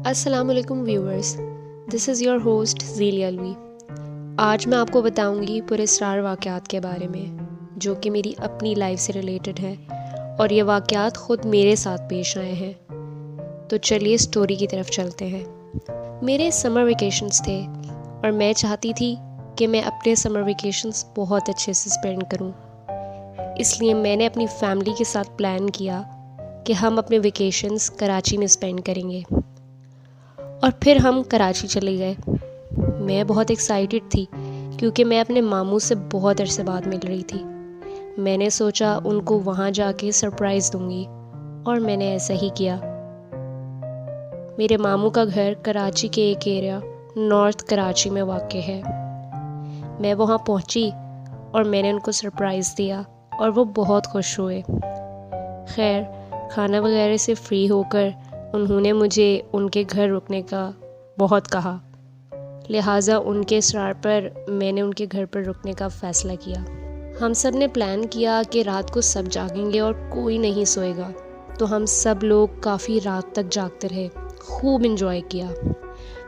अस्सलामुअलैकुम viewers, this is your host Zeelia Alvi. आज मैं आपको बताऊंगी पुरस्कार वाक़यात के बारे में जो कि मेरी अपनी लाइफ से रिलेटेड है और ये वाक़यात ख़ुद मेरे साथ पेश आए हैं। तो चलिए स्टोरी की तरफ चलते हैं। मेरे समर वेकेशंस थे और मैं चाहती थी कि मैं अपने समर वेकेशंस बहुत अच्छे से स्पेंड करूं। इसलिए मैंने अपनी फैमिली के साथ प्लान किया कि हम अपने वेकेशंस कराची में स्पेंड करेंगे और फिर हम कराची चले गए। मैं बहुत एक्साइटेड थी क्योंकि मैं अपने मामू से बहुत अरसे बाद मिल रही थी। मैंने सोचा उनको वहाँ जाके सरप्राइज़ दूंगी और मैंने ऐसा ही किया। मेरे मामू का घर कराची के एक एरिया नॉर्थ कराची में वाक़ है। मैं वहाँ पहुँची और मैंने उनको सरप्राइज़ दिया और वो बहुत खुश हुए। खैर, खाना वगैरह से फ्री होकर उन्होंने मुझे उनके घर रुकने का बहुत कहा, लिहाजा उनके इसरार पर मैंने उनके घर पर रुकने का फ़ैसला किया। हम सब ने प्लान किया कि रात को सब जागेंगे और कोई नहीं सोएगा, तो हम सब लोग काफ़ी रात तक जागते रहे, खूब इंजॉय किया।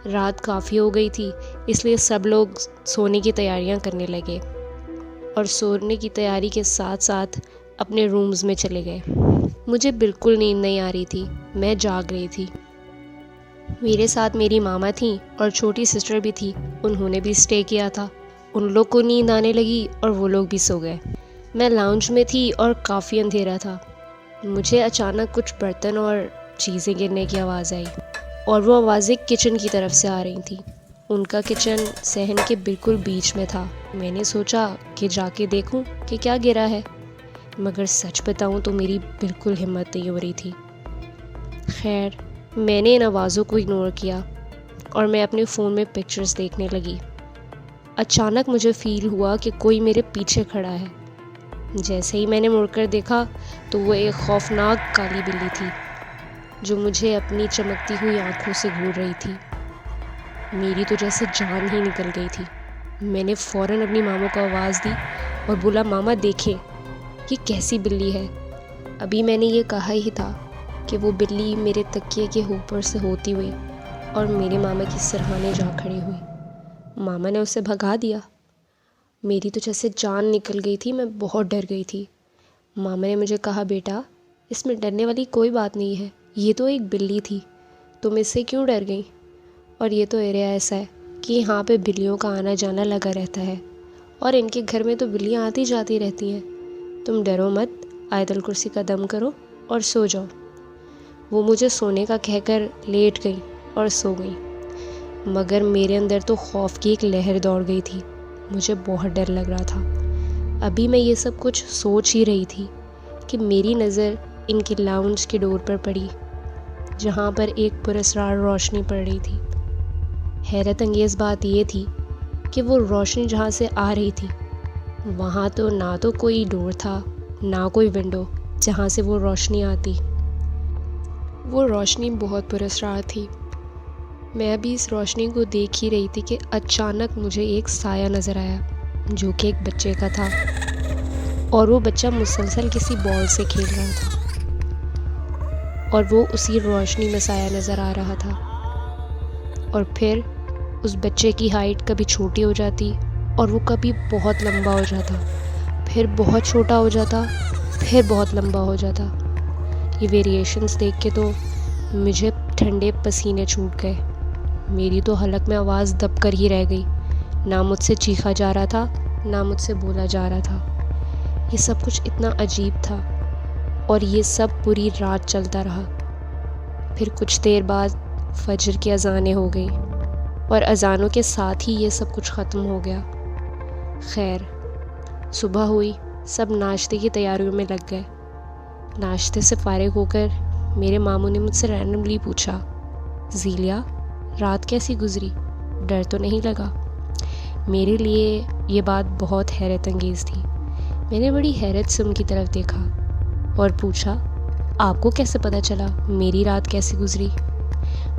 रात काफ़ी हो गई थी, इसलिए सब लोग सोने की तैयारियां करने लगे और सोने की तैयारी के साथ साथ अपने रूम्स में चले गए। मुझे बिल्कुल नींद नहीं आ रही थी, मैं जाग रही थी। मेरे साथ मेरी मामा थी और छोटी सिस्टर भी थी, उन्होंने भी स्टे किया था। उन लोग को नींद आने लगी और वो लोग भी सो गए। मैं लाउंज में थी और काफ़ी अंधेरा था। मुझे अचानक कुछ बर्तन और चीज़ें गिरने की आवाज़ आई और वो आवाज़ें किचन की तरफ से आ रही थी। उनका किचन सहन के बिल्कुल बीच में था। मैंने सोचा कि जाके देखूं कि क्या गिरा है, मगर सच बताऊं तो मेरी बिल्कुल हिम्मत नहीं हो रही थी। खैर, मैंने इन आवाज़ों को इग्नोर किया और मैं अपने फ़ोन में पिक्चर्स देखने लगी। अचानक मुझे फ़ील हुआ कि कोई मेरे पीछे खड़ा है। जैसे ही मैंने मुड़कर देखा तो वो एक खौफनाक काली बिल्ली थी जो मुझे अपनी चमकती हुई आंखों से घूर रही थी। मेरी तो जैसे जान ही निकल गई थी। मैंने फ़ौरन अपनी मामा को आवाज़ दी और बोला, मामा देखें, ये कैसी बिल्ली है। अभी मैंने ये कहा ही था कि वो बिल्ली मेरे तकिए के ऊपर से होती हुई और मेरे मामा की सिरहाने जा खड़ी हुई। मामा ने उसे भगा दिया। मेरी तो जैसे जान निकल गई थी, मैं बहुत डर गई थी। मामा ने मुझे कहा, बेटा इसमें डरने वाली कोई बात नहीं है, ये तो एक बिल्ली थी, तुम इससे क्यों डर गई। और ये तो एरिया ऐसा है कि यहाँ पे बिल्लियों का आना जाना लगा रहता है और इनके घर में तो बिल्लियाँ आती जाती रहती हैं। तुम डरो मत, आयतल कुर्सी का दम करो और सो जाओ। वो मुझे सोने का कहकर लेट गई और सो गई, मगर मेरे अंदर तो खौफ की एक लहर दौड़ गई थी। मुझे बहुत डर लग रहा था। अभी मैं ये सब कुछ सोच ही रही थी कि मेरी नज़र इनके लाउंज के डोर पर पड़ी, जहाँ पर एक पुरस्कार रोशनी पड़ रही थी। हैरत अंगेज़ बात ये थी कि वो रोशनी जहाँ से आ रही थी वहाँ तो ना तो कोई डोर था ना कोई विंडो जहाँ से वो रोशनी आती। वो रोशनी बहुत पुरस्कार थी। मैं अभी इस रोशनी को देख ही रही थी कि अचानक मुझे एक साया नज़र आया जो कि एक बच्चे का था और वो बच्चा मुसलसल किसी बॉल से खेल रहा था और वो उसी रोशनी में साया नज़र आ रहा था। और फिर उस बच्चे की हाइट कभी छोटी हो जाती और वो कभी बहुत लंबा हो जाता, फिर बहुत छोटा हो जाता, फिर बहुत लंबा हो जाता। ये वेरिएशंस देख के तो मुझे ठंडे पसीने छूट गए। मेरी तो हलक में आवाज़ दब कर ही रह गई। ना मुझसे चीखा जा रहा था ना मुझसे बोला जा रहा था। ये सब कुछ इतना अजीब था और ये सब पूरी रात चलता रहा। फिर कुछ देर बाद फजर की अज़ानें हो गई और अज़ानों के साथ ही ये सब कुछ ख़त्म हो गया। खैर, सुबह हुई, सब नाश्ते की तैयारियों में लग गए। नाश्ते से फारिग होकर मेरे मामू ने मुझसे रैंडमली पूछा, ज़ीलिया रात कैसी गुजरी, डर तो नहीं लगा। मेरे लिए ये बात बहुत हैरत अंगेज़ थी। मैंने बड़ी हैरत से उनकी तरफ देखा और पूछा, आपको कैसे पता चला मेरी रात कैसी गुजरी।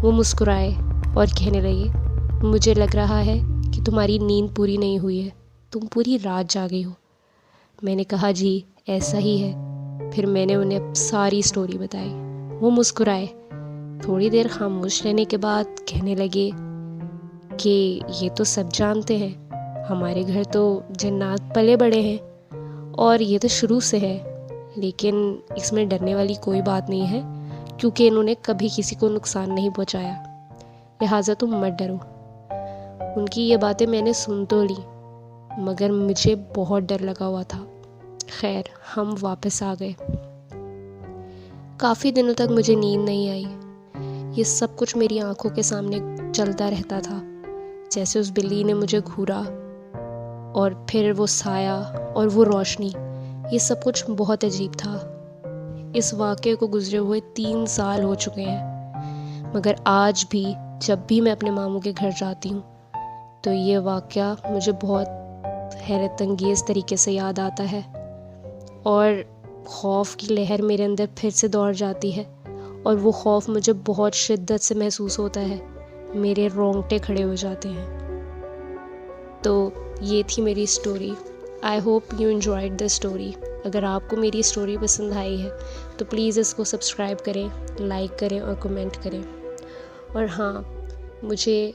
वो मुस्कुराए और कहने लगे, मुझे लग रहा है कि तुम्हारी नींद पूरी नहीं हुई है, तुम पूरी रात जागी हो। मैंने कहा, जी ऐसा ही है। फिर मैंने उन्हें सारी स्टोरी बताई। वो मुस्कुराए। थोड़ी देर खामोश रहने के बाद कहने लगे कि ये तो सब जानते हैं, हमारे घर तो जन्नात पले बड़े हैं और ये तो शुरू से है, लेकिन इसमें डरने वाली कोई बात नहीं है क्योंकि इन्होंने कभी किसी को नुकसान नहीं पहुंचाया, लिहाजा तुम मत डरो। उनकी ये बातें मैंने सुन तो ली, मगर मुझे बहुत डर लगा हुआ था। खैर, हम वापस आ गए। काफ़ी दिनों तक मुझे नींद नहीं आई। ये सब कुछ मेरी आंखों के सामने चलता रहता था, जैसे उस बिल्ली ने मुझे घूरा और फिर वो साया और वो रोशनी, ये सब कुछ बहुत अजीब था। इस वाक़े को गुजरे हुए 3 साल हो चुके हैं, मगर आज भी जब भी मैं अपने मामू के घर जाती हूँ तो ये वाक़या मुझे बहुत हैरत अंगेज़ तरीके से याद आता है और खौफ की लहर मेरे अंदर फिर से दौड़ जाती है और वो खौफ मुझे बहुत शिद्दत से महसूस होता है, मेरे रोंगटे खड़े हो जाते हैं। तो ये थी मेरी story. I hope you enjoyed the story. अगर आपको मेरी स्टोरी पसंद आई है तो प्लीज़ इसको सब्सक्राइब करें, लाइक करें और कमेंट करें। और हाँ, मुझे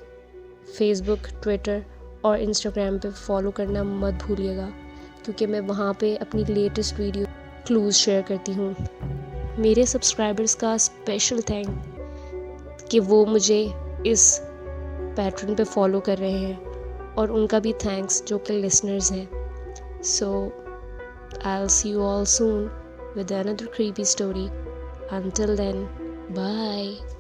फेसबुक, ट्विटर और इंस्टाग्राम पे फॉलो करना मत भूलिएगा, क्योंकि मैं वहाँ पे अपनी लेटेस्ट वीडियो क्लूज़ शेयर करती हूँ। मेरे सब्सक्राइबर्स का स्पेशल थैंक कि वो मुझे इस पैटर्न पे फॉलो कर रहे हैं, और उनका भी थैंक्स जो कि लिसनर्स हैं। सो I'll see you all soon with another creepy story. Until then, bye.